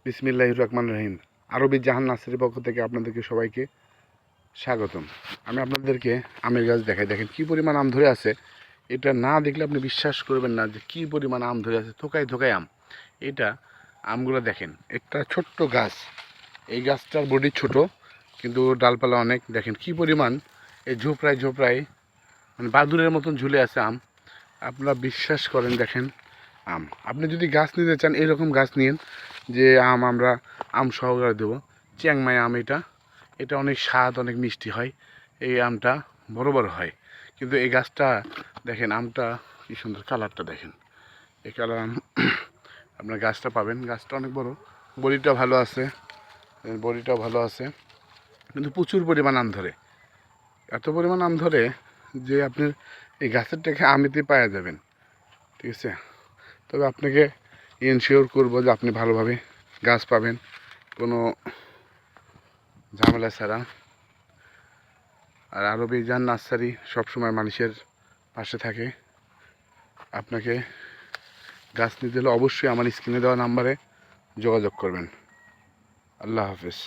বিসমিল্লাহির রহমানির রহিম। আরবি জাহান নার্সারির পক্ষ থেকে আপনাদেরকে সবাইকে স্বাগতম। আমি আপনাদেরকে আমের গাছ দেখাই। দেখেন কি পরিমাণ আম ধরে আছে। এটা না দেখলে আপনি বিশ্বাস করবেন না যে কি পরিমাণ আম ধরে আছে। থোকায় থোকায় আম। এটা আমগুলো দেখেন, একটা ছোট্ট গাছ। এই গাছটার বডি ছোট, কিন্তু ডালপালা অনেক। দেখেন কি পরিমাণ এই ঝোপড়ায় ঝোপড়ায়, মানে বাদুরের মতন ঝুলে আছে আম। আপনারা বিশ্বাস করেন, দেখেন আম। আপনি যদি গাছ নিতে চান এরকম গাছ নিন, যে আমরা আম সহকারে দেবো। চিয়াংমাই আম এটা। এটা অনেক স্বাদ, অনেক মিষ্টি হয়। এই আমটা বড় বড় হয়। কিন্তু এই গাছটা দেখেন, আমটা কি সুন্দর, কালারটা দেখেন। এই কালার আম আপনার গাছটা পাবেন। গাছটা অনেক বড়, বড়িটা ভালো আছে, বড়িটাও ভালো আছে, কিন্তু প্রচুর পরিমাণ আম ধরে। এত পরিমাণ আম ধরে যে আপনার এই গাছের থেকে আমিতে পাওয়া যাবেন। ঠিক আছে, তবে আপনাকে এনশিওর করবো যে আপনি ভালোভাবে গাছ পাবেন, কোনো ঝামেলা ছাড়া। আর আরবি জাহান নার্সারি সবসময় মানুষের পাশে থাকে। আপনাকে গাছ নিতে হলে অবশ্যই আমার স্ক্রিনে দেওয়া নাম্বারে যোগাযোগ করবেন। আল্লাহ হাফেজ।